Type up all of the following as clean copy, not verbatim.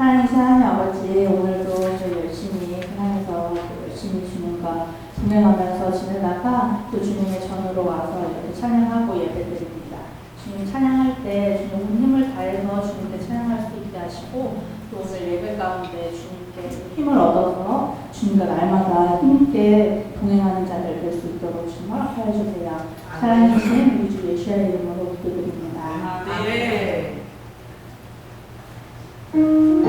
사랑하신 하나님 아버지, 오늘도 저희 열심히 사랑해서 열심히 주님과 동행하면서 지내다가 또 주님의 전으로 와서 이렇게 찬양하고 예배드립니다. 주님 찬양할 때 주님 온 힘을 다해서 주님께 찬양할 수 있게 하시고, 또 오늘 예배 가운데 주님께 힘을 얻어서 주님과 날마다 힘있게 동행하는 자를 될 수 있도록 주님 허락하여 주세요. 사랑하시는 우리 주 예수의 이름으로 기도드립니다. 네. 주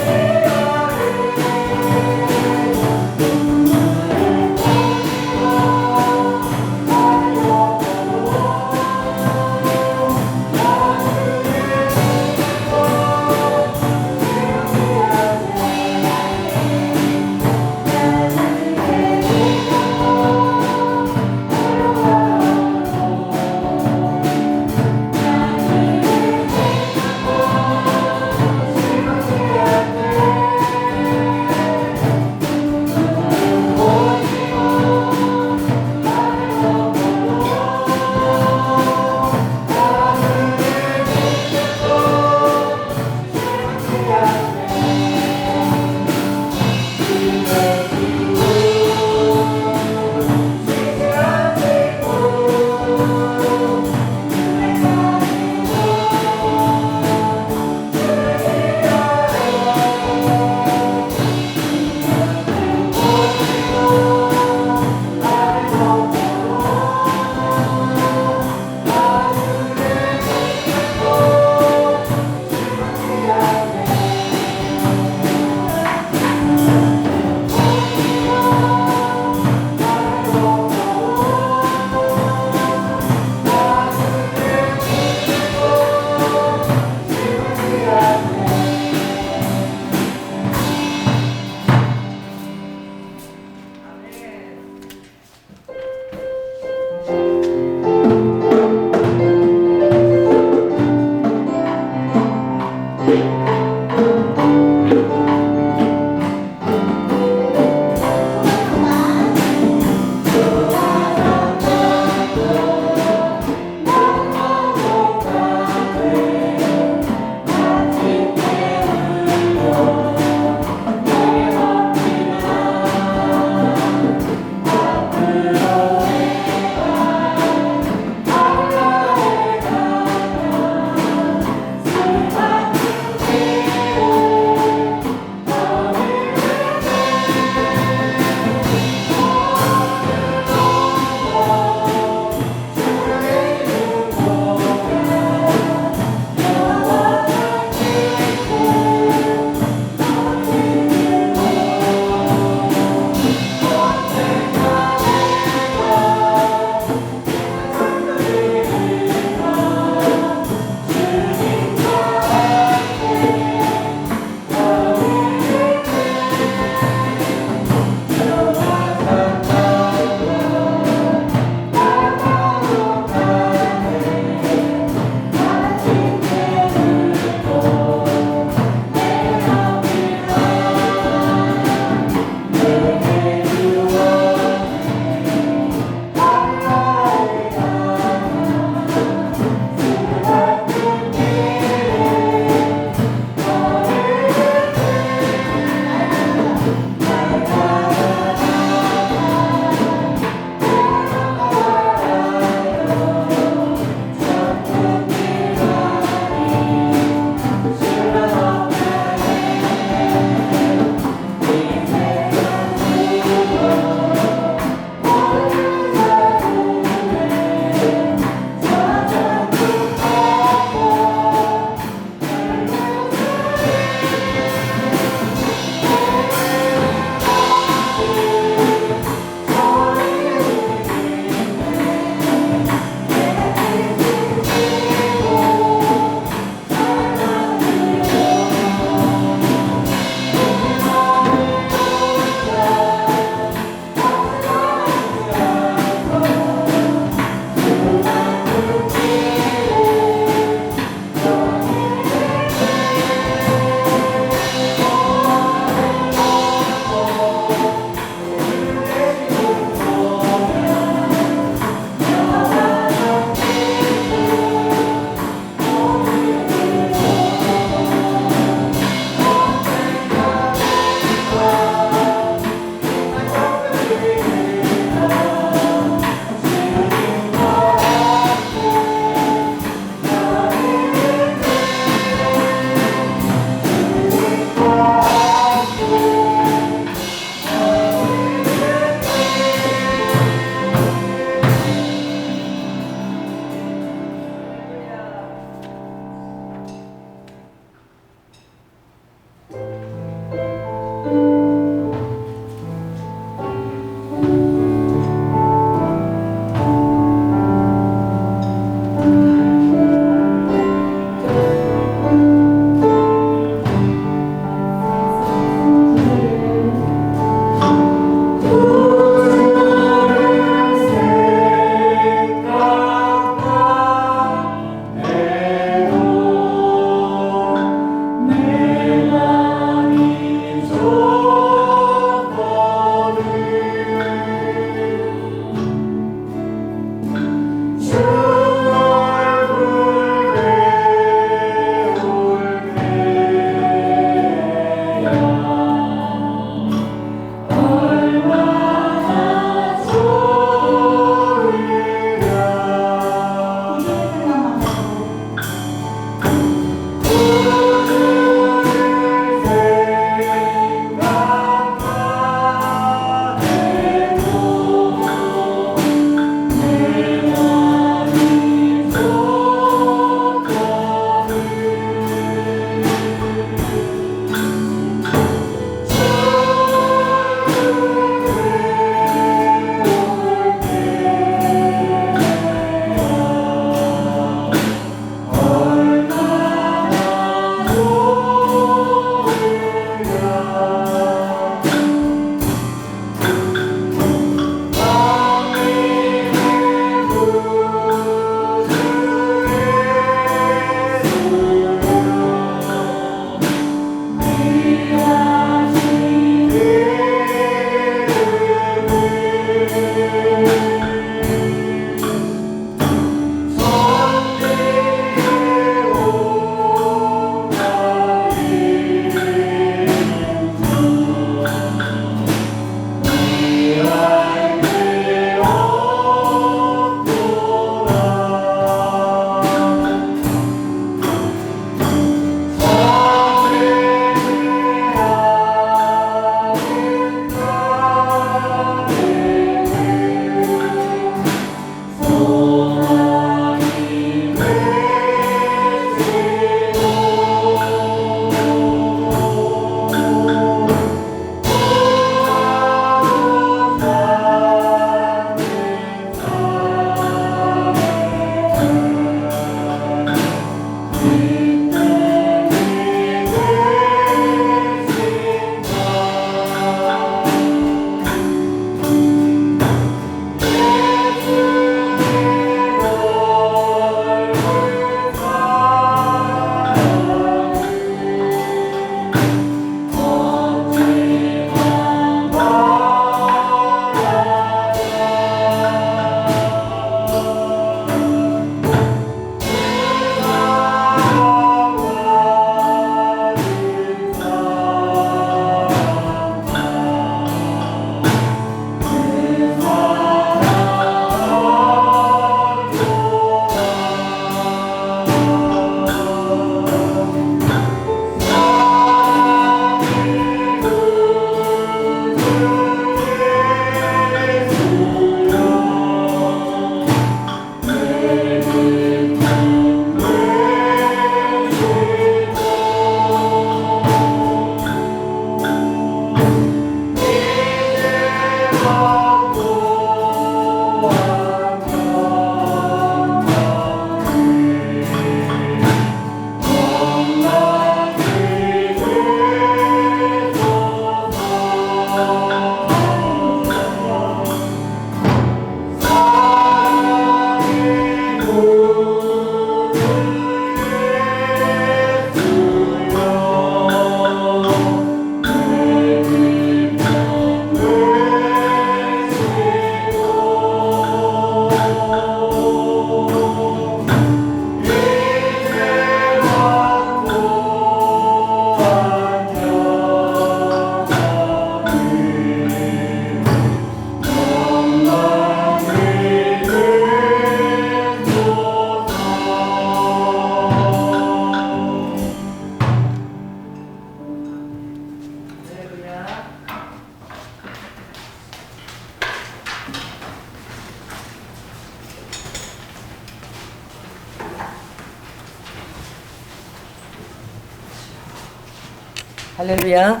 할렐루야.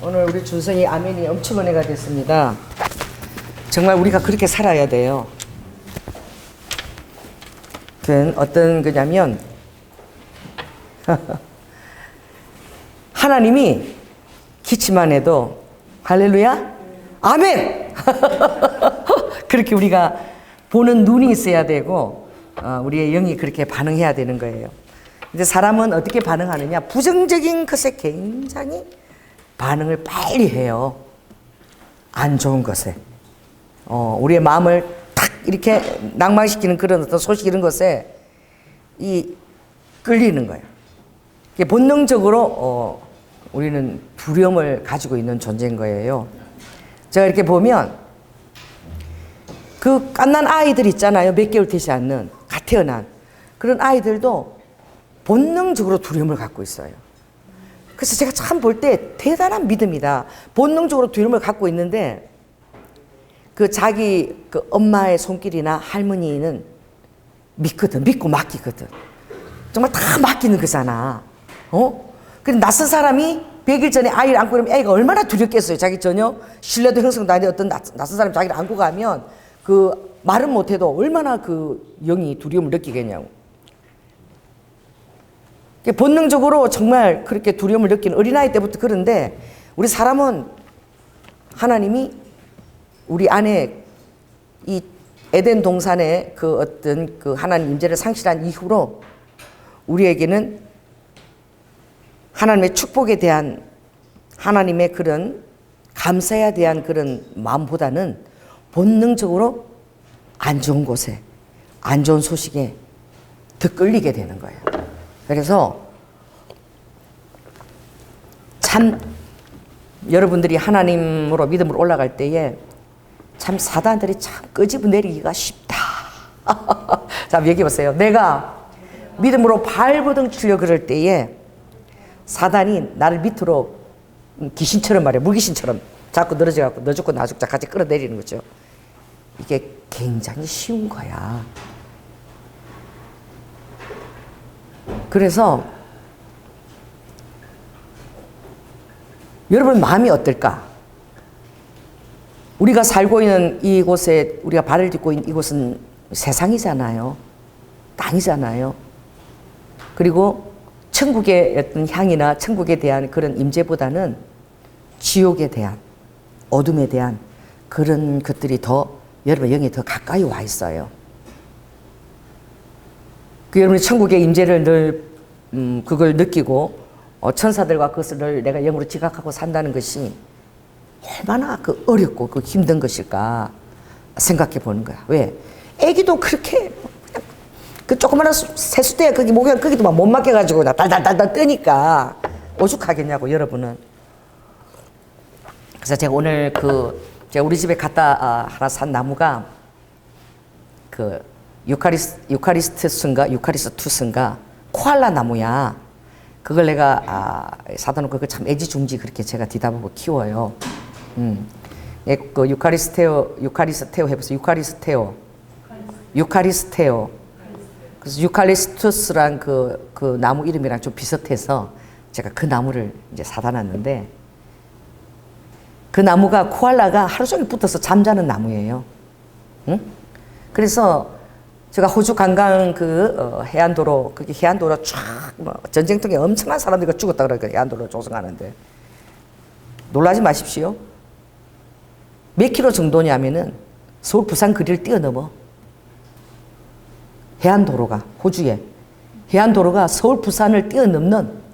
오늘 우리 준성이 아멘이 엄청 은혜가 됐습니다. 정말 우리가 그렇게 살아야 돼요. 어떤 거냐면 하나님이 기치만 해도 할렐루야 아멘 그렇게 우리가 보는 눈이 있어야 되고 우리의 영이 그렇게 반응해야 되는 거예요. 근데 사람은 어떻게 반응하느냐, 부정적인 것에 굉장히 반응을 빨리 해요. 안 좋은 것에 우리의 마음을 탁 이렇게 낭망시키는 그런 어떤 소식 이런 것에 끌리는 거예요. 본능적으로 우리는 두려움을 가지고 있는 존재인 거예요. 제가 이렇게 보면 그 갓난 아이들 있잖아요. 몇 개월 되지 않는 갓 태어난 그런 아이들도 본능적으로 두려움을 갖고 있어요. 그래서 제가 참 볼 때 대단한 믿음이다. 본능적으로 두려움을 갖고 있는데 그 자기 그 엄마의 손길이나 할머니는 믿거든. 믿고 맡기거든. 정말 다 맡기는 거잖아. 근데 낯선 사람이 100일 전에 아이를 안고 그러면 애가 얼마나 두렵겠어요. 자기 전혀 신뢰도 형성도 안 돼. 어떤 낯선 사람이 자기를 안고 가면 그 말은 못해도 얼마나 그 영이 두려움을 느끼겠냐고. 본능적으로 정말 그렇게 두려움을 느끼는 어린아이 때부터 그런데 우리 사람은 하나님이 우리 안에 이 에덴 동산의 그 어떤 그 하나님 임재를 상실한 이후로 우리에게는 하나님의 축복에 대한 하나님의 그런 감사에 대한 그런 마음보다는 본능적으로 안 좋은 곳에 안 좋은 소식에 더 끌리게 되는 거예요. 그래서 참 여러분들이 하나님으로 믿음으로 올라갈 때에 참 사단들이 참 끄집어내리기가 쉽다. 자, 얘기해 보세요. 내가 믿음으로 발버둥 치려 그럴 때에 사단이 나를 밑으로 귀신처럼 말이야, 물귀신처럼 자꾸 늘어져갖고 너 죽고 나 죽자 같이 끌어내리는 거죠. 이게 굉장히 쉬운 거야. 그래서 여러분 마음이 어떨까? 우리가 살고 있는 이곳에 우리가 발을 딛고 있는 이곳은 세상이잖아요. 땅이잖아요. 그리고 천국의 어떤 향이나 천국에 대한 그런 임재보다는 지옥에 대한 어둠에 대한 그런 것들이 더 여러분의 영에 더 가까이 와 있어요. 그 여러분이 천국의 임재를 늘 그걸 느끼고 천사들과 그것을 늘 내가 영으로 지각하고 산다는 것이 얼마나 그 어렵고 그 힘든 것일까 생각해 보는 거야. 왜? 애기도 그렇게 그냥 그 조그마한 세수대에 거기 목에 거기도 막 못 맡겨가지고 달달달달 뜨니까 오죽하겠냐고 여러분은. 그래서 제가 오늘 제가 우리 집에 갖다 하나 산 나무가 그 유카리스투스인가 코알라 나무야. 그걸 내가 사다 놓고 그 참 애지중지 그렇게 제가 뒤다보고 키워요. 그 유카리스테오 해보세요. 유카리스테오. 그래서 유칼리스투스란 그 나무 이름이랑 좀 비슷해서 제가 그 나무를 이제 사다 놨는데 그 나무가 코알라가 하루 종일 붙어서 잠자는 나무예요. 응? 그래서 제가 호주 관광 해안도로, 그게 해안도로 쫙, 전쟁통에 엄청난 사람들이 죽었다 그러니까 해안도로 조성하는데. 놀라지 마십시오. 몇 킬로 정도냐면은 서울 부산 거리를 뛰어넘어. 해안도로가, 호주에. 해안도로가 서울 부산을 뛰어넘는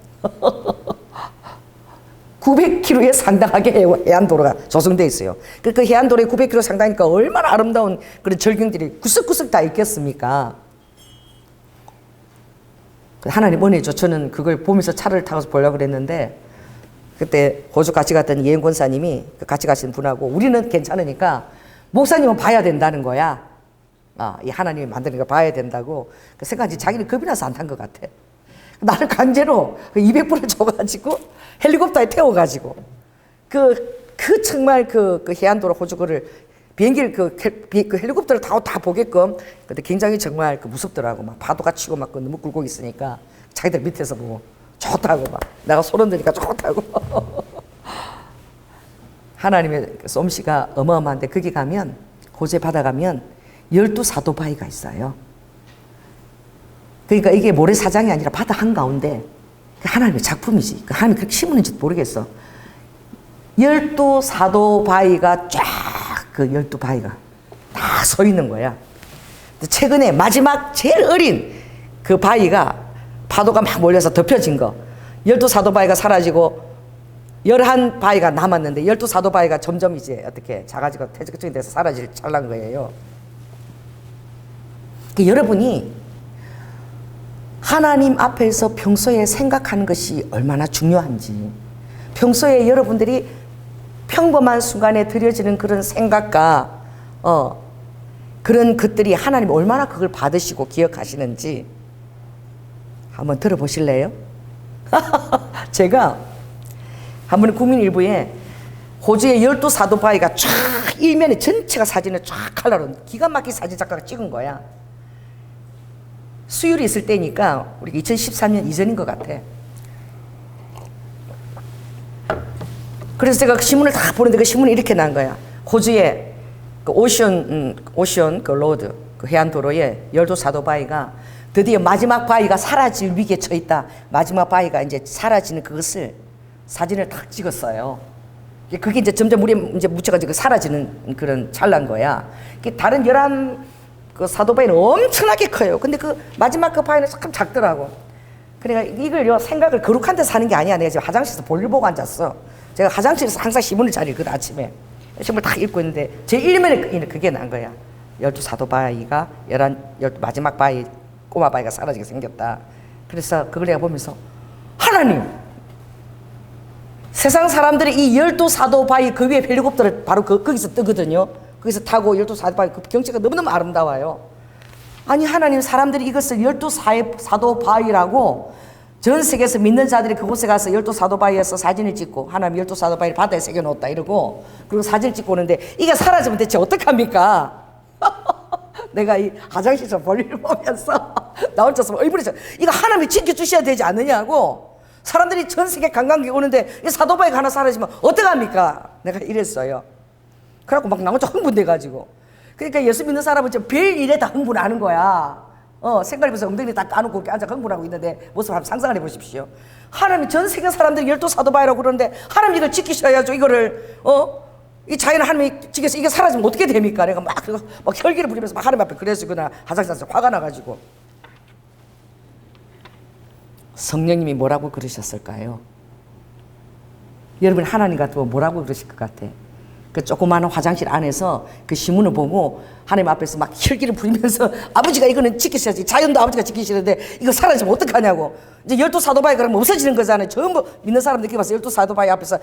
900km에 상당하게 해안도로가 조성되어 있어요. 그 해안도로에 900km 상당하니까 얼마나 아름다운 그런 절경들이 구석구석 다 있겠습니까? 하나님 은혜죠. 저는 그걸 보면서 차를 타고 보려고 그랬는데 그때 호주 같이 갔던 예행 권사님이 같이 가신 분하고 우리는 괜찮으니까 목사님은 봐야 된다는 거야. 이 하나님이 만드는 거 봐야 된다고. 그 생각이 자기는 겁이 나서 안 탄 것 같아. 나는 강제로 200불을 줘가지고 헬리콥터에 태워가지고 정말 그 해안도로 호주 거를 비행기를 그 헬리콥터를 타고 다 보게끔. 근데 굉장히 정말 무섭더라고. 막 파도가 치고 막 너무 굴곡 있으니까 자기들 밑에서 보고 좋다고 막 내가 소름 돋으니까 좋다고. 하나님의 솜씨가 어마어마한데 거기 가면 호주에 바다 가면 12사도 바위가 있어요. 그러니까 이게 모래사장이 아니라 바다 한가운데 하나님의 작품이지. 하나님이 그렇게 심었는지도 모르겠어. 12사도 바위가 쫙 그 12바위가 다 서 있는 거야. 최근에 마지막 제일 어린 그 바위가 파도가 막 몰려서 덮여진 거 12사도 바위가 사라지고 11바위가 남았는데 12사도 바위가 점점 이제 어떻게 작아지고 퇴적증이 돼서 사라질 찰나인 거예요. 그러니까 여러분이 하나님 앞에서 평소에 생각하는 것이 얼마나 중요한지, 평소에 여러분들이 평범한 순간에 드려지는 그런 생각과 그런 것들이 하나님 얼마나 그걸 받으시고 기억하시는지 한번 들어보실래요? 제가 한 번에 국민일보에 호주의 12사도 바위가 쫙 일면에 전체가 사진을 쫙 칼라로 기가 막힌 사진 작가가 찍은 거야. 수율이 있을 때니까 우리 2013년 이전인 것 같아. 그래서 제가 그 신문을 다 보는데 그 신문이 이렇게 난 거야. 호주의 그 오션 그 로드 그 해안도로에 12사도 바위가 드디어 마지막 바위가 사라질 위기에 처해 있다. 마지막 바위가 이제 사라지는 그것을 사진을 딱 찍었어요. 그게 이제 점점 물에 이제 묻혀가지고 사라지는 그런 찰나인 거야. 다른 11 그 사도 바위는 엄청나게 커요. 근데 그 마지막 그 바위는 참 작더라고. 그러니까 이걸 생각을 거룩한 데서 하는 게 아니야. 내가 지금 화장실에서 볼일 보고 앉았어. 제가 화장실에서 항상 신문을 잘 읽거든, 아침에. 신문을 딱 읽고 있는데 제 1면에 그게 난 거야. 12사도 바위가 마지막 바위 꼬마 바위가 사라지게 생겼다. 그래서 그걸 내가 보면서 하나님, 세상 사람들이 이 12사도 바위 그 위에 헬리콥터를 바로 거기서 뜨거든요. 거기서 타고 12사도 바위 그 경치가 너무너무 아름다워요. 아니 하나님, 사람들이 이것을 12사도 바위라고 전 세계에서 믿는 자들이 그곳에 가서 12사도 바위에서 사진을 찍고 하나님 12사도 바위를 바다에 새겨놓았다 이러고 그리고 사진을 찍고 오는데 이게 사라지면 대체 어떡합니까? 내가 이 화장실에서 볼일을 보면서 나 혼자서 얼굴에서 이거 하나님이 지켜주셔야 되지 않느냐고. 사람들이 전 세계 관광객 오는데 이 사도바위가 하나 사라지면 어떡합니까? 내가 이랬어요. 그래갖고 막 나 혼자 흥분돼가지고. 그러니까 예수 믿는 사람은 별일에 다 흥분하는 거야. 색깔 입어서 엉덩이 딱 까놓고 이렇게 앉아 흥분하고 있는데 모습 한번 상상을 해보십시오. 하나님 전 세계 사람들이 12사도바위라고 그러는데 하나님 이걸 지키셔야죠. 이거를 이 자연을 하나님이 지켜서 이게 사라지면 어떻게 됩니까? 내가 막 혈기를 부리면서 막 하나님 앞에 그래서 그날 화장실에서 화가 나가지고. 성령님이 뭐라고 그러셨을까요? 여러분 하나님 같으면 뭐라고 그러실 것 같아? 그 조그마한 화장실 안에서 그 신문을 보고 하나님 앞에서 막 혈기를 부리면서 아버지가 이거는 지키셔야지. 자연도 아버지가 지키시는데 이거 사라지면 어떡하냐고. 이제 12사도바위 그러면 없어지는 거잖아요. 전부 믿는 사람들이 봐서 12사도바위 앞에서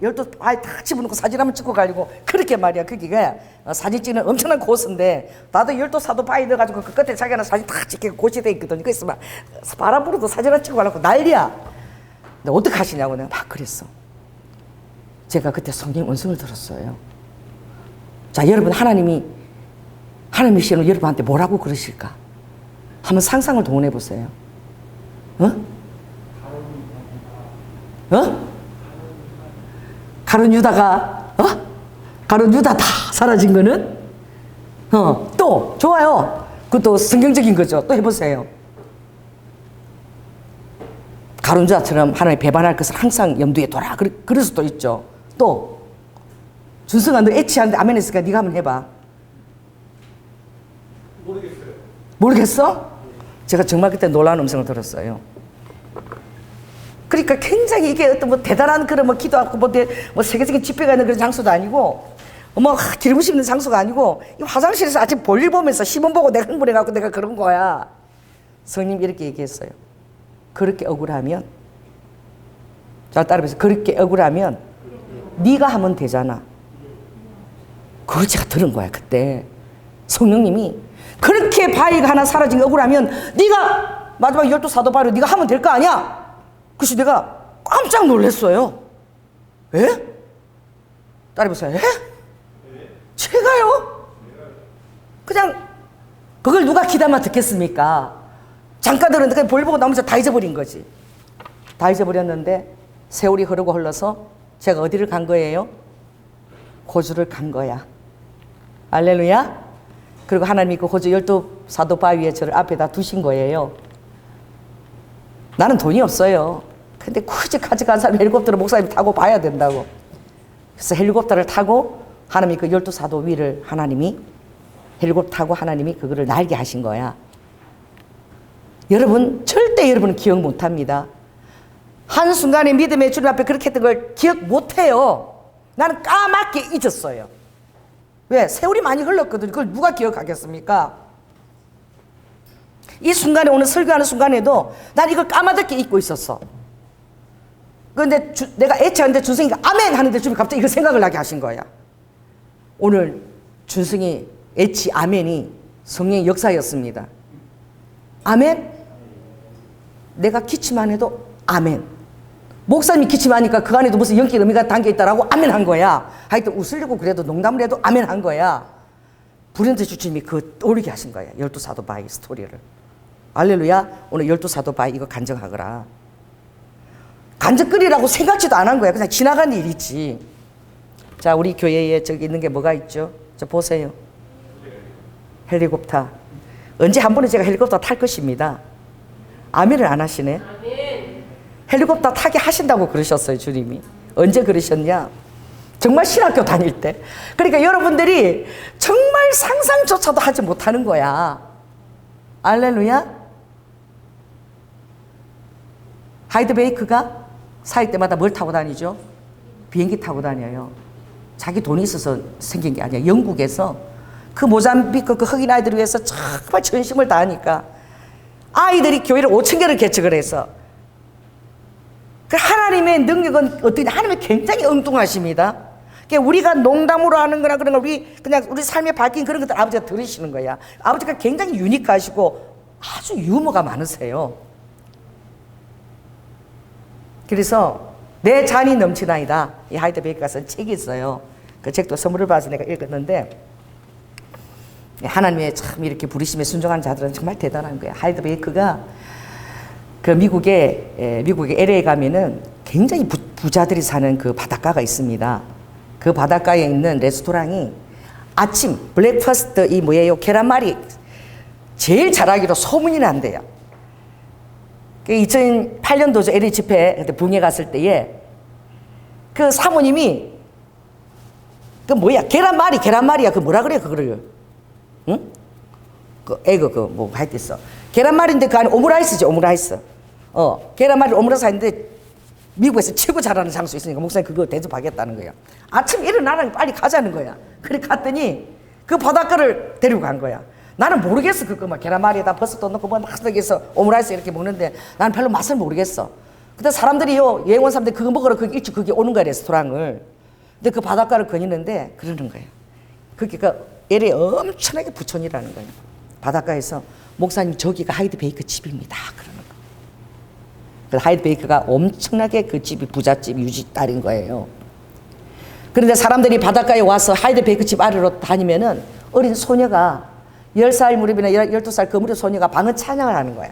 12바위 다 집어넣고 사진 한번 찍고 가려고 그렇게 말이야. 거기가 사진 찍는 엄청난 코스인데 나도 12사도바위 넣어가지고 그 끝에 자기가 사진 다 찍게 고시 돼 있거든. 그래서 막 바람 불어도 사진 하나 찍고 가려고 난리야. 근데 어떡하시냐고 내가 막 그랬어. 제가 그때 성령 음성을 들었어요. 자, 여러분 하나님이 시는 여러분한테 뭐라고 그러실까? 한번 상상을 동원해 보세요. 가룟 유다가 가룟 유다 다 사라진 거는 또 좋아요. 그것도 성경적인 거죠. 또 해보세요. 가룟 유다처럼 하나님 배반할 것을 항상 염두에 둬라. 그럴 수도 있죠. 또 준성아 너 애취하는데 아멘 했으니까 네가 한번 해봐. 모르겠어요. 모르겠어? 제가 정말 그때 놀라운 음성을 들었어요. 그러니까 굉장히 이게 어떤 뭐 대단한 그런 뭐 기도하고 뭐 세계적인 집회가 있는 그런 장소도 아니고 뭐 기름 씹는 장소가 아니고 이 화장실에서 아침 볼일 보면서 시험 보고 내가 흥분해갖고 내가 그런 거야. 성님 이렇게 얘기했어요. 그렇게 억울하면 잘 따라해서 그렇게 억울하면 네가 하면 되잖아. 그걸 제가 들은 거야 그때. 성령님이 그렇게 바위가 하나 사라진 게 억울하면 네가 마지막 12사도 바위로 네가 하면 될 거 아니야. 그래서 내가 깜짝 놀랐어요. 에? 따라해보세요. 에? 제가요? 그냥 그걸 누가 귀담아 듣겠습니까? 잠깐 들었는데 그냥 볼 보고 나머지 다 잊어버린 거지. 다 잊어버렸는데 세월이 흐르고 흘러서 제가 어디를 간 거예요? 호주를 간 거야. 할렐루야. 그리고 하나님이 그 호주 12사도 바위에 저를 앞에다 두신 거예요. 나는 돈이 없어요. 근데 굳이 가져간 사람이 헬리콥터를 목사님이 타고 봐야 된다고. 그래서 헬리콥터를 타고 하나님이 그 12사도 위를 하나님이 헬리콥터 타고 하나님이 그거를 날게 하신 거야. 여러분 절대 여러분은 기억 못합니다. 한순간에 믿음의 주님 앞에 그렇게 했던 걸 기억 못해요. 나는 까맣게 잊었어요. 왜? 세월이 많이 흘렀거든요. 그걸 누가 기억하겠습니까? 이 순간에 오늘 설교하는 순간에도 난 이걸 까맣게 잊고 있었어. 그런데 내가 애체하는데 준승이가 아멘 하는데 주님이 갑자기 이거 생각을 나게 하신 거야. 오늘 준승이 애치 아멘이 성령의 역사였습니다. 아멘? 내가 기침만 해도 아멘. 목사님이 기침하니까 그 안에도 무슨 영적 의미가 담겨있다라고 아멘 한 거야. 하여튼 웃으려고 그래도 농담을 해도 아멘 한 거야. 불현대 주님이 그거 떠올리게 하신 거야. 12사도 바위 스토리를. 할렐루야. 오늘 12사도 바위 이거 간증하거라. 간증거리라고 생각지도 안 한 거야. 그냥 지나간 일이지. 자, 우리 교회에 저기 있는 게 뭐가 있죠? 저 보세요. 헬리콥터. 언제 한 번은 제가 헬리콥터 탈 것입니다. 아멘을 안 하시네. 헬리콥터 타게 하신다고 그러셨어요, 주님이. 언제 그러셨냐? 정말 신학교 다닐 때. 그러니까 여러분들이 정말 상상조차도 하지 못하는 거야. 할렐루야. 하이드베이크가 살 때마다 뭘 타고 다니죠? 비행기 타고 다녀요. 자기 돈이 있어서 생긴 게 아니야. 영국에서 그 모잠비크 그 흑인 아이들을 위해서 정말 전심을 다하니까 아이들이 교회를 5,000개를 개척을 해서 그 하나님의 능력은 어떻게 하나님이 굉장히 엉뚱하십니다. 그러니까 우리가 농담으로 하는 거나 그런 거 우리 삶에 밝힌 그런 것들 아버지가 들으시는 거야. 아버지가 굉장히 유니크하시고 아주 유머가 많으세요. 그래서 내 잔이 넘치나이다. 이 하이드베이크가 쓴 책이 있어요. 그 책도 선물을 받아서 내가 읽었는데 하나님의 참 이렇게 부르심에 순종한 자들은 정말 대단한 거야. 하이드베이크가 그 미국에 LA 가면은 굉장히 부자들이 사는 그 바닷가가 있습니다. 그 바닷가에 있는 레스토랑이 아침 블랙퍼스트 이 뭐예요? 계란말이 제일 잘하기로 소문이 난대요. 2008년도죠. LA 집회 그때 붕에 갔을 때에 그 사모님이 그 뭐야? 계란말이야. 그 뭐라 그래 그거를? 응? 그 에그 그 뭐 하여튼 계란말이인데 그 안에 오므라이스지 오므라이스. 계란말이 오므라이스 하는데 미국에서 최고 잘하는 장소 있으니까 목사님 그거 대접하겠다는 거야. 아침 일어나라니 빨리 가자는 거야. 그래 갔더니 그 바닷가를 데리고 간 거야. 나는 모르겠어. 그거 막 계란말이에다 버섯도 넣고 뭐 막해서 오므라이스 이렇게 먹는데 나는 별로 맛을 모르겠어. 근데 사람들이요 예원 사람들 그거 먹으러 거기 일찍 거기 오는 거야 레스토랑을. 근데 그 바닷가를 거니는데 그러는 거야. 그게 그 LA 엄청나게 부촌이라는 거예요. 바닷가에서 목사님 저기가 하이드베이크 집입니다. 그러는 거. 그 하이드베이크가 엄청나게 그 집이 부잣집 유지 딸인 거예요. 그런데 사람들이 바닷가에 와서 하이드베이크 집 아래로 다니면은 어린 소녀가 10살 무렵이나 12살 그 무렵 소녀가 방언 찬양을 하는 거야.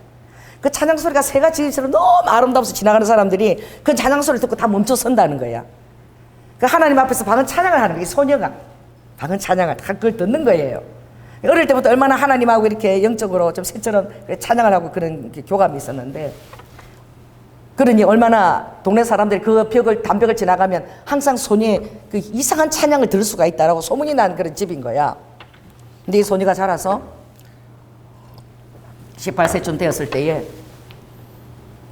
그 찬양 소리가 새가 지금처럼 너무 아름다워서 지나가는 사람들이 그 찬양 소리를 듣고 다 멈춰 선다는 거야. 그 하나님 앞에서 방언 찬양을 하는 거야. 이 소녀가 방언 찬양을 다 그걸 듣는 거예요. 어릴 때부터 얼마나 하나님하고 이렇게 영적으로 좀 새처럼 찬양을 하고 그런 교감이 있었는데 그러니 얼마나 동네 사람들이 그 담벽을 지나가면 항상 소녀의 그 이상한 찬양을 들을 수가 있다라고 소문이 난 그런 집인 거야. 근데 이 소녀가 자라서 18세쯤 되었을 때에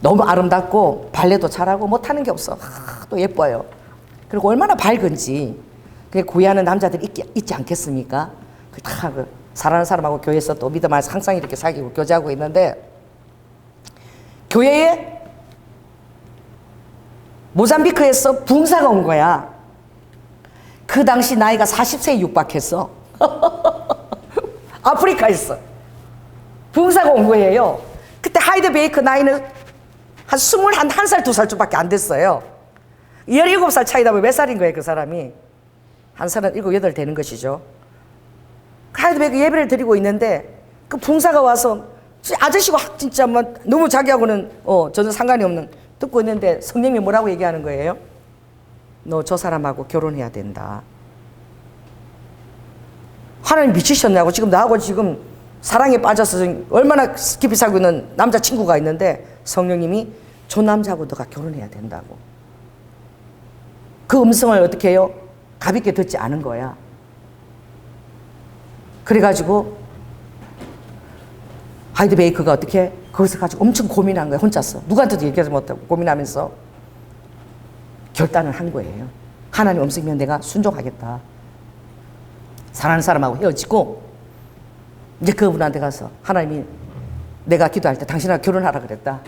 너무 아름답고 발레도 잘하고 못하는 게 없어. 또 예뻐요. 그리고 얼마나 밝은지. 구애하는 남자들이 있지 않겠습니까? 다 사랑하는 사람하고 교회에서 또 믿음 안에서 항상 이렇게 사귀고 교제하고 있는데 교회에 모잠비크에서 붕사가 온 거야. 그 당시 나이가 40세에 육박했어. 아프리카에서 붕사가 온 거예요. 그때 하이드베이크 나이는 한 21살, 2살쯤밖에 안 됐어요. 17살 차이다 보면 몇 살인 거예요, 그 사람이? 한 37, 8 되는 것이죠. 하이드베이크 예배를 드리고 있는데 그 붕사가 와서 아저씨가 진짜 뭐 너무 자기하고는 전혀 상관이 없는 듣고 있는데 성령님이 뭐라고 얘기하는 거예요? 너 저 사람하고 결혼해야 된다. 하나님 미치셨냐고. 지금 나하고 지금 사랑에 빠져서 얼마나 깊이 살고 있는 남자친구가 있는데 성령님이 저 남자하고 너가 결혼해야 된다고. 그 음성을 어떻게 해요? 가볍게 듣지 않은 거야. 그래가지고 하이드 베이커가 어떻게 그것을 가지고 엄청 고민한 거야. 혼자서 누구한테도 얘기하지 못하고 고민하면서 결단을 한 거예요. 하나님 음성이면 내가 순종하겠다. 사랑하는 사람하고 헤어지고 이제 그분한테 가서 하나님이 내가 기도할 때 당신하고 결혼하라 그랬다.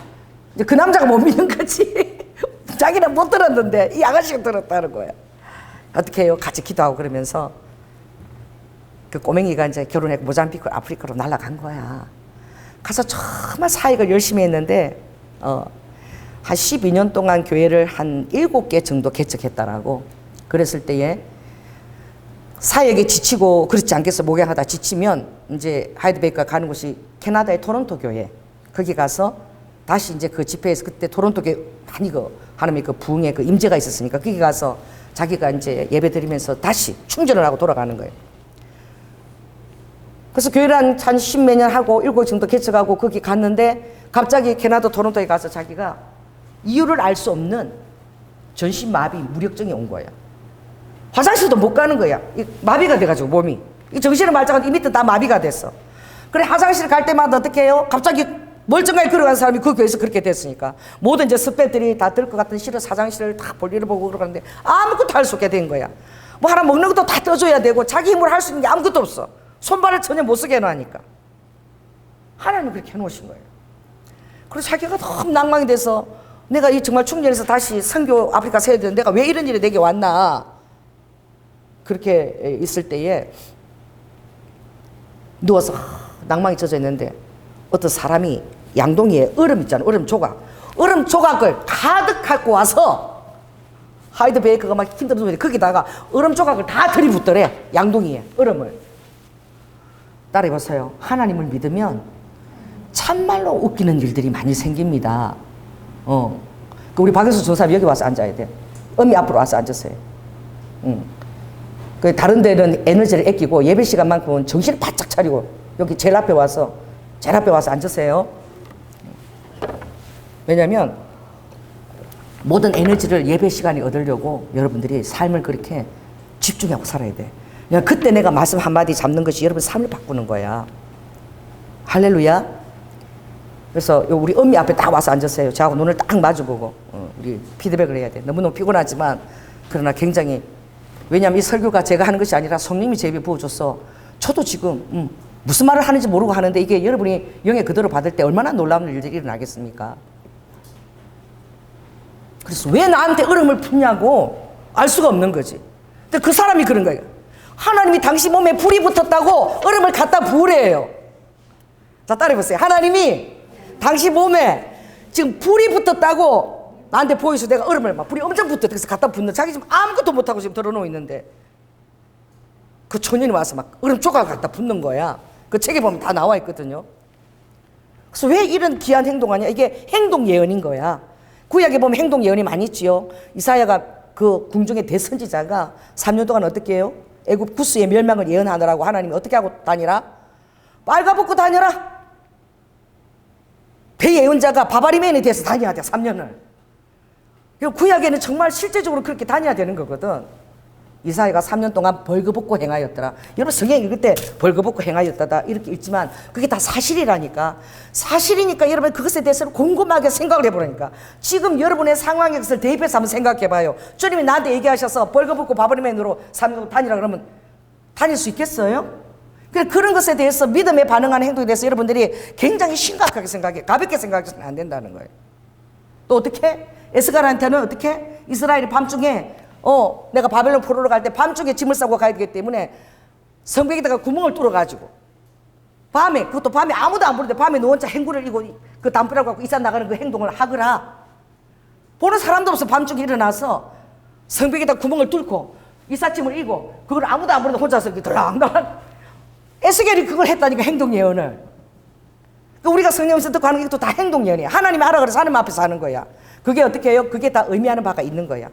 이제 그 남자가 못 믿는 거지. 자기는 못 들었는데 이 아가씨가 들었다는 거야. 어떻게 해요? 같이 기도하고 그러면서 그 꼬맹이가 이제 결혼했고 모잠비크 아프리카로 날아간 거야. 가서 정말 사역을 열심히 했는데 한 12년 동안 교회를 한 7개 정도 개척했다라고. 그랬을 때에 사역에 지치고 그렇지 않겠어 목양하다 지치면 이제 하이드베이커가 가는 곳이 캐나다의 토론토 교회. 거기 가서 다시 이제 그 집회에서 그때 토론토 교회 많이 그 하나님의 그 부흥의 그 임재가 있었으니까 거기 가서 자기가 이제 예배 드리면서 다시 충전을 하고 돌아가는 거예요. 그래서 교회를 한 10몇 년 하고 7 정도 개척하고 거기 갔는데 갑자기 캐나다 토론토에 가서 자기가 이유를 알 수 없는 전신마비 무력증이 온 거야. 화장실도 못 가는 거야. 마비가 돼가지고 몸이. 정신을 말짱한데 이 밑에 다 마비가 됐어. 그래 화장실 갈 때마다 어떻게 해요? 갑자기 멀쩡하게 걸어가는 사람이 그 교회에서 그렇게 됐으니까 모든 이제 스태프들이 다 들 것 같은 싫어 사장실을 다 볼일을 보고 그러는데 아무것도 할 수 없게 된 거야. 뭐 하나 먹는 것도 다 떠줘야 되고 자기 힘으로 할 수 있는 게 아무것도 없어. 손발을 전혀 못 쓰게 해놓으니까. 하나님 그렇게 해놓으신 거예요. 그래서 자기가 너무 낭망이 돼서 내가 이 정말 충전해서 다시 선교 아프리카 세야 되는데 내가 왜 이런 일이 내게 왔나. 그렇게 있을 때에 누워서 낭망이 젖어 있는데 어떤 사람이 양동이에 얼음 있잖아. 얼음 조각을 가득 갖고 와서 하이드 베이커가 막 힘들어서 거기다가 얼음 조각을 다 들이붓더래. 양동이에 얼음을. 따라해보세요. 하나님을 믿으면 참말로 웃기는 일들이 많이 생깁니다. 우리 박영수 전사님 여기 와서 앉아야 돼. 엄미 앞으로 와서 앉으세요. 그 다른 데는 에너지를 아끼고 예배 시간만큼은 정신을 바짝 차리고 여기 제일 앞에 와서 앉으세요. 왜냐면 모든 에너지를 예배 시간에 얻으려고 여러분들이 삶을 그렇게 집중하고 살아야 돼. 그때 내가 말씀 한마디 잡는 것이 여러분 삶을 바꾸는 거야. 할렐루야. 그래서 우리 엄미 앞에 딱 와서 앉으세요. 저하고 눈을 딱 마주보고 우리 피드백을 해야 돼. 너무너무 피곤하지만 그러나 굉장히 왜냐하면 이 설교가 제가 하는 것이 아니라 성령님이 제 입에 부어줘서 저도 지금 무슨 말을 하는지 모르고 하는데 이게 여러분이 영의 그대로 받을 때 얼마나 놀라운 일들이 일어나겠습니까? 그래서 왜 나한테 얼음을 붓냐고 알 수가 없는 거지. 근데 그 사람이 그런 거예요. 하나님이 당신 몸에 불이 붙었다고 얼음을 갖다 부으래요. 자, 따라해보세요. 하나님이 당신 몸에 지금 불이 붙었다고 나한테 보여서 내가 얼음을 막 불이 엄청 붙었다. 그래서 갖다 붓는 자기 지금 아무것도 못하고 지금 들어놓고 있는데 그 초년이 와서 막 얼음 조각을 갖다 붓는 거야. 그 책에 보면 다 나와 있거든요. 그래서 왜 이런 귀한 행동하냐? 이게 행동 예언인 거야. 구약에 보면 행동 예언이 많이 있지요. 이사야가 그 궁중의 대선지자가 3년 동안 어떻게 해요? 애굽 구스의 멸망을 예언하느라고 하나님이 어떻게 하고 다니라? 빨가벗고 다녀라. 배예언자가 바바리맨에 대해서 다녀야 돼. 3년을. 구약에는 정말 실제적으로 그렇게 다녀야 되는 거거든. 이사야가 3년 동안 벌거벗고 행하였더라. 여러분 성경에 읽을 때 벌거벗고 행하였다다 이렇게 읽지만 그게 다 사실이라니까. 사실이니까 여러분 그것에 대해서 곰곰하게 생각을 해보라니까. 지금 여러분의 상황에 것을 대입해서 한번 생각해봐요. 주님이 나한테 얘기하셔서 벌거벗고 바바리맨으로 3년 다니라 그러면 다닐 수 있겠어요? 그런 것에 대해서 믿음에 반응하는 행동에 대해서 여러분들이 굉장히 심각하게 생각해. 가볍게 생각해서는 안 된다는 거예요. 또 어떻게? 에스가라한테는 어떻게? 이스라엘이 밤중에 내가 바벨론 포로로 갈 때 밤중에 짐을 싸고 가야 되기 때문에 성벽에다가 구멍을 뚫어가지고 밤에, 그것도 밤에 아무도 안 보는데 밤에 너 혼자 행구를 이고 그 담벼락 갖고 이사 나가는 그 행동을 하거라. 보는 사람도 없어. 밤중에 일어나서 성벽에다 구멍을 뚫고 이삿짐을 이고 그걸 아무도 안 보는데 혼자서 이렇게 들락날락 에스겔이 그걸 했다니까. 행동 예언을. 우리가 성령에서 듣고 하는 게 또 다 행동연이야. 하나님이 하라 그래서 하나님 앞에서 하는 거야. 그게 어떻게 해요? 그게 다 의미하는 바가 있는 거야.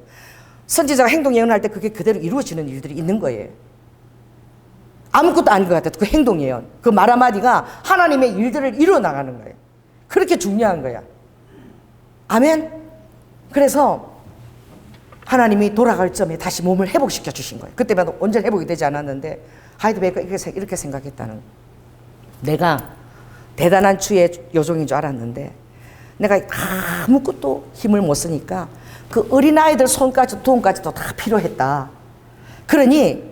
선지자가 행동 예언할 때 그게 그대로 이루어지는 일들이 있는 거예요. 아무것도 아닌 것 같아도 그 행동 예언, 그 말 한마디가 하나님의 일들을 이루어 나가는 거예요. 그렇게 중요한 거야. 아멘. 그래서 하나님이 돌아갈 점에 다시 몸을 회복시켜 주신 거예요. 그때만 온전히 회복이 되지 않았는데 하이드베이커 이렇게 생각했다는 거예요. 내가 대단한 주의 요종인 줄 알았는데 내가 아무것도 힘을 못 쓰니까 그 어린아이들 손까지 돈까지도 다 필요했다. 그러니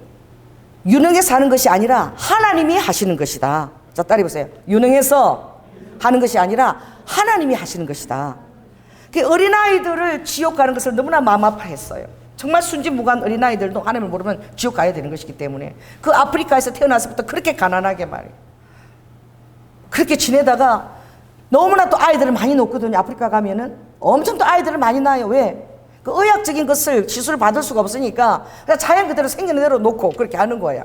유능해서 하는 것이 아니라 하나님이 하시는 것이다. 자, 따라해 보세요. 유능해서 하는 것이 아니라 하나님이 하시는 것이다. 그 어린아이들을 지옥 가는 것을 너무나 마음 아파했어요. 정말 순진무구한 어린아이들도 하나님을 모르면 지옥 가야 되는 것이기 때문에 그 아프리카에서 태어나서부터 그렇게 가난하게 말이에요. 그렇게 지내다가 너무나 또 아이들을 많이 놓거든요. 아프리카 가면은 엄청 또 아이들을 많이 낳아요. 왜? 그 의학적인 것을 시술을 받을 수가 없으니까 그냥 자연 그대로 생기는 대로 놓고 그렇게 하는 거야.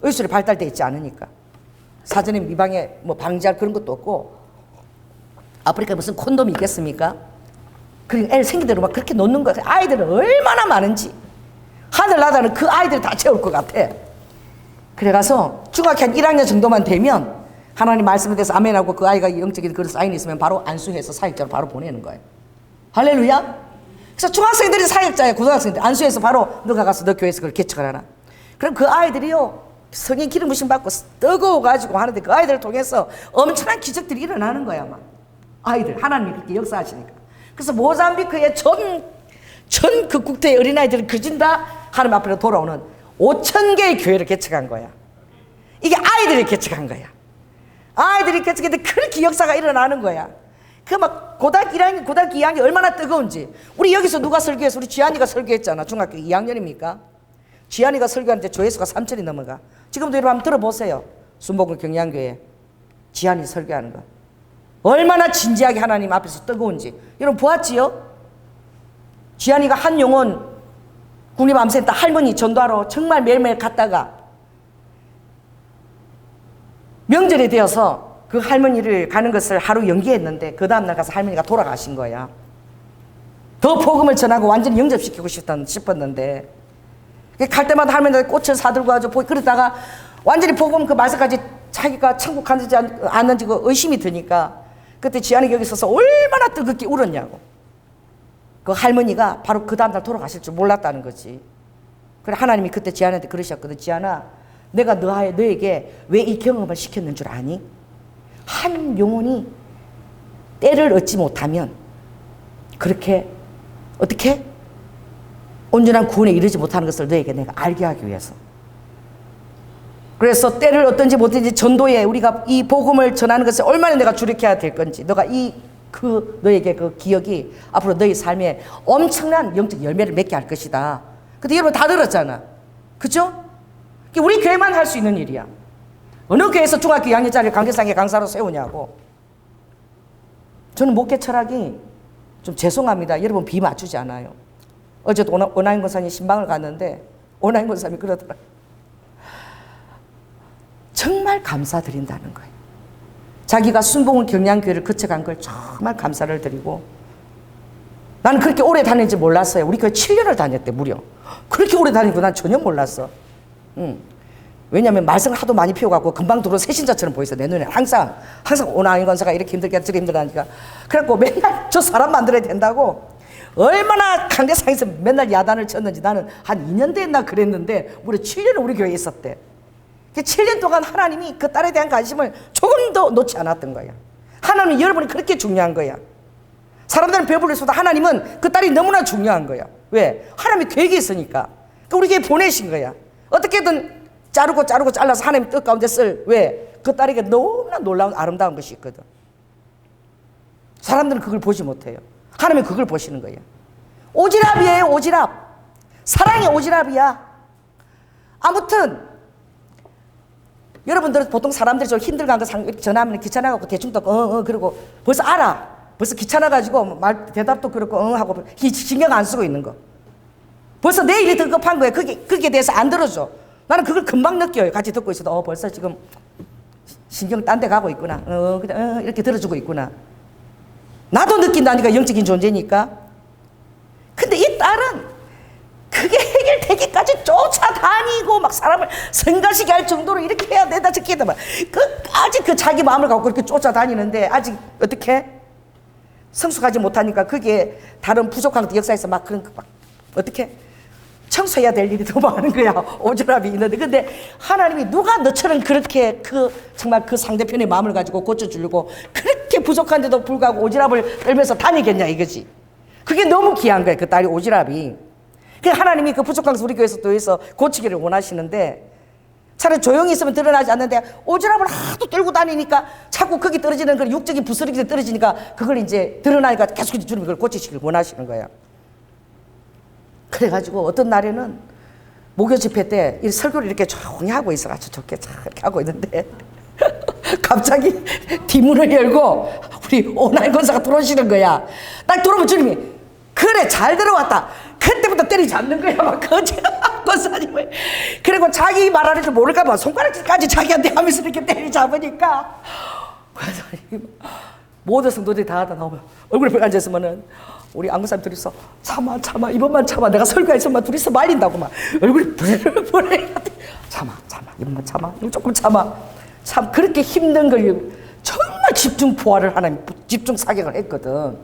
의술이 발달되어 있지 않으니까. 사전에 미방에 뭐 방지할 그런 것도 없고 아프리카에 무슨 콘돔이 있겠습니까? 그러니까 애를 생긴 대로 막 그렇게 놓는 거야. 아이들은 얼마나 많은지 하늘나라는 그 아이들 다 채울 것 같아. 그래가서 중학교 한 1학년 정도만 되면 하나님 말씀에 대해서 아멘하고 그 아이가 영적인 그런 사인이 있으면 바로 안수해서 사역자로 바로 보내는 거예요. 할렐루야. 그래서 중학생들이 사역자예요. 고등학생들 안수해서 바로 너가 가서 너 교회에서 그걸 개척하라. 그럼 그 아이들이요 성인 기름 부심 받고 뜨거워가지고 하는데 그 아이들을 통해서 엄청난 기적들이 일어나는 거야. 막 아이들 하나님이 그렇게 역사하시니까. 그래서 모잠비크의 전 극국태의 어린아이들을 그진다 하나님 앞으로 돌아오는 5,000개의 교회를 개척한 거야. 이게 아이들이 개척한 거야. 아이들이 개척했는데 그렇게 역사가 일어나는 거야. 그 막 고등학교 2학년 얼마나 뜨거운지. 우리 여기서 누가 설교해서 우리 지한이가 설교했잖아. 중학교 2학년입니까? 지한이가 설교하는데 조회수가 3,000이 넘어가. 지금도 여러분 한번 들어보세요. 순복음 경량교회 지한이 설교하는 거. 얼마나 진지하게 하나님 앞에서 뜨거운지. 여러분 보았지요? 지한이가 한용원 국립암센터 할머니 전도하러 정말 매일매일 갔다가 명절이 되어서 그 할머니를 가는 것을 하루 연기했는데 그 다음날 가서 할머니가 돌아가신 거야. 더 복음을 전하고 완전히 영접시키고 싶었는데 갈 때마다 할머니가 꽃을 사들고 가지고 그러다가 완전히 복음 그 말씀까지 자기가 천국 가는지 안 가는지 그 의심이 드니까 그때 지한이 여기 있어서 얼마나 뜨겁게 울었냐고. 그 할머니가 바로 그 다음날 돌아가실 줄 몰랐다는 거지. 그래 하나님이 그때 지한한테 그러셨거든. 지한아, 내가 너에게 왜 이 경험을 시켰는 줄 아니? 한 영혼이 때를 얻지 못하면 그렇게 어떻게 온전한 구원에 이르지 못하는 것을 너에게 내가 알게 하기 위해서. 그래서 때를 얻든지 못든지 전도에 우리가 이 복음을 전하는 것을 얼마나 내가 주력해야 될 건지, 너가 너에게 그 기억이 앞으로 너의 삶에 엄청난 영적 열매를 맺게 할 것이다. 근데 여러분 다 들었잖아. 그죠? 우리 교회만 할 수 있는 일이야. 어느 교회에서 중학교 2학년짜리 강대상의 강사로 세우냐고. 저는 목회 철학이 좀 죄송합니다. 여러분 비 맞추지 않아요. 어제도 오나인 권사님 신방을 갔는데 오나인 권사님이 그러더라. 정말 감사드린다는 거예요. 자기가 순복음 경량교회를 거쳐간 걸 정말 감사를 드리고, 나는 그렇게 오래 다녔는지 몰랐어요. 우리 교회 7년을 다녔대 무려. 그렇게 오래 다니고 난 전혀 몰랐어. 왜냐하면 말씀을 하도 많이 피워갖고 금방 들어온 새신자처럼 보였어. 내 눈에 항상 오나인 권사가 이렇게 힘들게 저렇게 힘들다니까. 그래갖고 맨날 저 사람 만들어야 된다고 얼마나 강대상에서 맨날 야단을 쳤는지. 나는 한 2년 됐나 그랬는데 무려 7년을 우리 교회에 있었대. 7년 동안 하나님이 그 딸에 대한 관심을 조금도 놓지 않았던 거야. 하나님은 여러분이 그렇게 중요한 거야. 사람들은 배불릴 수도 하나님은 그 딸이 너무나 중요한 거야. 왜? 하나님이 계획이 있으니까. 그러니까 우리 교회에 보내신 거야. 어떻게든 자르고 잘라서 하나님 뜻 가운데 쓸. 왜? 그 딸에게 너무나 놀라운 아름다운 것이 있거든. 사람들은 그걸 보지 못해요. 하나님은 그걸 보시는 거예요. 오지랖이에요. 오지랖. 사랑의 오지랖이야. 아무튼 여러분들은 보통 사람들이 좀 힘들고 전화하면 귀찮아가지고 대충 또 그러고 벌써 알아. 벌써 귀찮아가지고 말 대답도 그렇고 하고 신경 안 쓰고 있는 거. 벌써 내 일이 더 급한 거야. 그게 대해서 안 들어줘. 나는 그걸 금방 느껴요. 같이 듣고 있어도 벌써 지금 신경 딴 데 가고 있구나. 그냥 이렇게 들어주고 있구나. 나도 느낀다니까, 영적인 존재니까. 근데 이 딸은 그게 해결되기까지 쫓아다니고 막 사람을 성가시게 할 정도로 이렇게 해야 된다, 저렇게 해야 된다. 끝까지 그 자기 마음을 갖고 그렇게 쫓아다니는데 아직 어떻게? 성숙하지 못하니까 그게 다른 부족한 것도 역사에서 막 그런 거 막 어떻게? 청소해야 될 일이 더 많은 거야. 오지랖이 있는데. 근데 하나님이 누가 너처럼 그렇게 정말 그 상대편의 마음을 가지고 고쳐주려고 그렇게 부족한데도 불구하고 오지랖을 떨면서 다니겠냐 이거지. 그게 너무 귀한 거야, 그 딸이 오지랖이. 그래서 하나님이 그 부족한 것을 우리 교회에서 또 해서 고치기를 원하시는데 차라리 조용히 있으면 드러나지 않는데 오지랖을 하도 떨고 다니니까 자꾸 거기 떨어지는 그 육적인 부스러기들이 떨어지니까 그걸 이제 드러나니까 계속 주님이 그걸 고치시길 원하시는 거예요. 그래가지고 어떤 날에는 목요 집회 때 이 설교를 이렇게 조용히 하고 있어가지고 좋게 잘 이렇게 하고 있는데 갑자기 뒷문을 열고 우리 오나이 권사가 들어오시는 거야. 딱 들어오면 주님이 그래 잘 들어왔다. 그때부터 때리지 않는 거야. 막 권사님을. 그리고 자기 말하는 줄 모를까 봐 손가락까지 자기한테 하면서 이렇게 때리 잡으니까 권사님 모든 성도들이 다 나오면 얼굴에 벽 앉아있으면은 우리 안구사님 둘이서 참아 이번만 참아 내가 설교했으면 둘이서 말린다고 막 얼굴이 부르르 참아 이번만 참아 이거 조금 참아. 참 그렇게 힘든 걸 정말 집중 포화를 하나님 집중 사격을 했거든.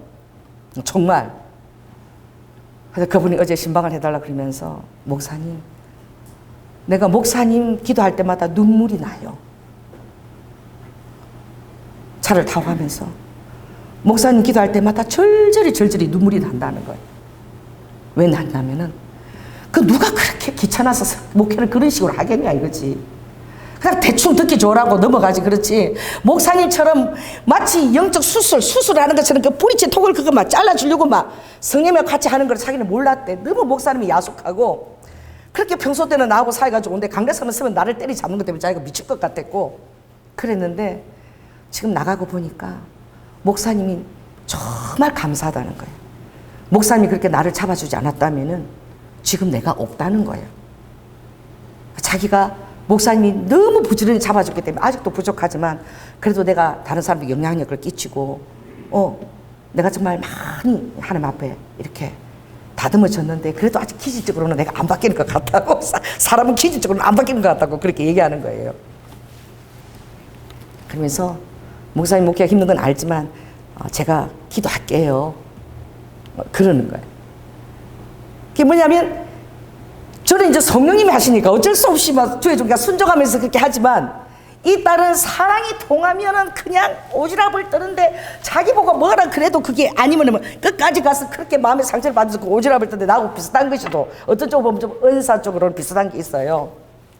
정말. 그래서 그분이 어제 신방을 해달라 그러면서 목사님 내가 목사님 기도할 때마다 눈물이 나요. 차를 타고 가면서 목사님 기도할 때마다 절절히 눈물이 난다는 거예요. 왜 났냐면은 그 누가 그렇게 귀찮아서 목회를 그런 식으로 하겠냐 이거지. 그냥 대충 듣기 좋으라고 넘어가지. 그렇지 목사님처럼 마치 영적 수술하는 것처럼 그 뿌리째 톡을 그거 막 잘라주려고 막 성령과 같이 하는 걸 자기는 몰랐대. 너무 목사님이 야속하고 그렇게 평소 때는 나하고 사이가 좋은데 강대상을 쓰면 나를 때리 잡는 것 때문에 자기가 미칠 것 같았고 그랬는데 지금 나가고 보니까 목사님이 정말 감사하다는 거예요. 목사님이 그렇게 나를 잡아주지 않았다면은 지금 내가 없다는 거예요. 자기가 목사님이 너무 부지런히 잡아줬기 때문에 아직도 부족하지만 그래도 내가 다른 사람들에게 영향력을 끼치고 내가 정말 많이 하나님 앞에 이렇게 다듬어졌는데 그래도 아직 기질적으로는 내가 안 바뀌는 것 같다고 사람은 기질적으로는 안 바뀌는 것 같다고 그렇게 얘기하는 거예요. 그러면서 목사님 목회가 힘든 건 알지만 제가 기도할게요. 그러는 거예요. 그게 뭐냐면 저는 이제 성령님이 하시니까 어쩔 수 없이 막 주의종가 순종하면서 그렇게 하지만 이 딸은 사랑이 통하면은 그냥 오지랖을 떠는데 자기 보고 뭐라 그래도 그게 아니면 끝까지 가서 그렇게 마음의 상처를 받아서 그 오지랖을 떠는데 나하고 비슷한 것이도 어떤 쪽으로 보면 좀 은사 쪽으로는 비슷한 게 있어요.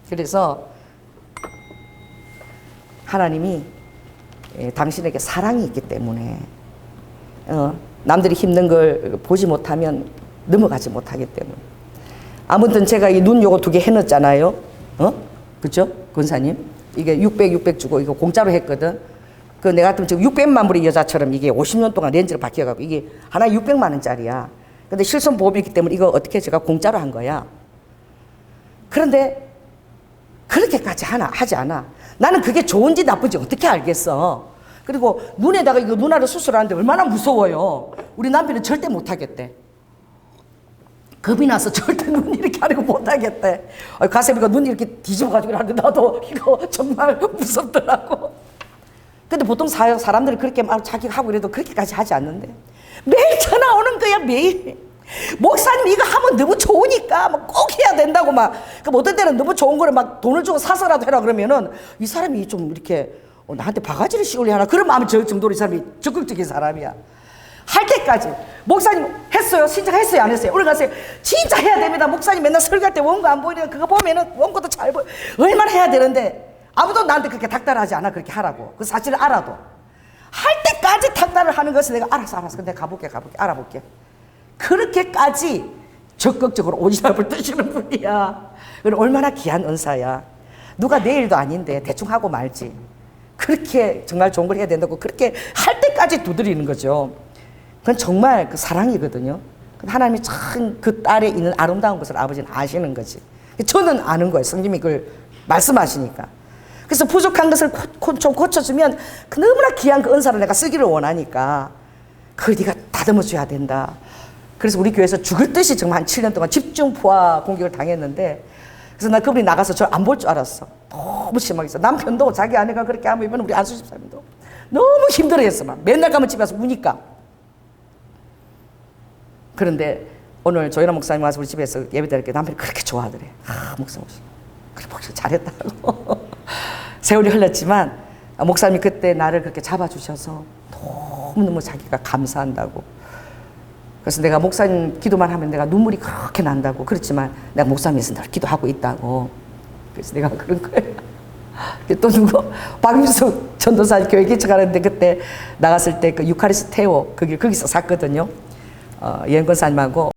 그래서 하나님이 당신에게 사랑이 있기 때문에 남들이 힘든 걸 보지 못하면 넘어가지 못하기 때문에 아무튼 제가 이 눈 요거 2개 해놨잖아요. 그죠? 권사님 이게 600 주고 이거 공짜로 했거든. 그 내가 같으면 지금 600만 불의 여자처럼 이게 50년 동안 렌즈를 바뀌어가고 이게 하나에 600만 원짜리야. 근데 실손 보험이 있기 때문에 이거 어떻게 제가 공짜로 한 거야. 그런데 그렇게까지 하지 않아. 나는 그게 좋은지 나쁜지 어떻게 알겠어. 그리고 눈에다가 이거 눈알을 수술하는데 얼마나 무서워요. 우리 남편은 절대 못하겠대. 겁이 나서 절대 눈 이렇게 하는 거 못하겠대. 가슴이가 눈 이렇게 뒤집어가지고 하는데 나도 이거 정말 무섭더라고. 근데 보통 사람들이 그렇게 막 자기가 하고 이래도 그렇게까지 하지 않는데 매일 전화 오는 거야. 매일 목사님 이거 하면 너무 좋으니까 막 꼭 해야 된다고 막. 그럼 어떤 때는 너무 좋은 거를 막 돈을 주고 사서라도 해라 그러면은 이 사람이 좀 이렇게 나한테 바가지를 씌우려 하나 그런 마음이 들 정도로 이 사람이 적극적인 사람이야. 할 때까지 목사님 했어요? 신청했어요? 안 했어요? 오늘 가세요. 진짜 해야 됩니다. 목사님 맨날 설교할 때 원고 안 보이니까 그거 보면은 원고도 잘 보여. 얼마나 해야 되는데 아무도 나한테 그렇게 닥달하지 않아. 그렇게 하라고. 그 사실을 알아도 할 때까지 닥달을 하는 것을 내가 알았어. 근데 가볼게 알아볼게. 그렇게까지 적극적으로 오지랖을 뜨시는 분이야. 얼마나 귀한 은사야. 누가 내일도 아닌데 대충 하고 말지. 그렇게 정말 좋은 걸 해야 된다고 그렇게 할 때까지 두드리는 거죠. 그건 정말 그 사랑이거든요. 하나님이 참 그 딸에 있는 아름다운 것을 아버지는 아시는 거지. 저는 아는 거예요. 성님이 그걸 말씀하시니까. 그래서 부족한 것을 좀 고쳐주면 그 너무나 귀한 그 은사를 내가 쓰기를 원하니까 그걸 네가 다듬어줘야 된다. 그래서 우리 교회에서 죽을 듯이 정말 한 7년 동안 집중 포화 공격을 당했는데, 그래서 나 그분이 나가서 저 안 볼 줄 알았어. 너무 심하게 했어. 남편도 자기 아내가 그렇게 하면 우리 안수 집사님도 너무 힘들어했어. 막 맨날 가면 집에 와서 우니까. 그런데 오늘 조연아 목사님 와서 우리 집에서 예배드릴 때 남편이 그렇게 좋아하더래. 목사님 그래 목사 잘했다고. 세월이 흘렀지만 목사님이 그때 나를 그렇게 잡아주셔서 너무너무 자기가 감사한다고. 그래서 내가 목사님 기도만 하면 내가 눈물이 그렇게 난다고. 그렇지만 내가 목사님에서 늘 기도하고 있다고. 그래서 내가 그런 거예요. 또 누구 박윤숙 전도사 교회 개척하는데 그때 나갔을 때 그 유카리스테오 거기서 샀거든요. 예언권사님하고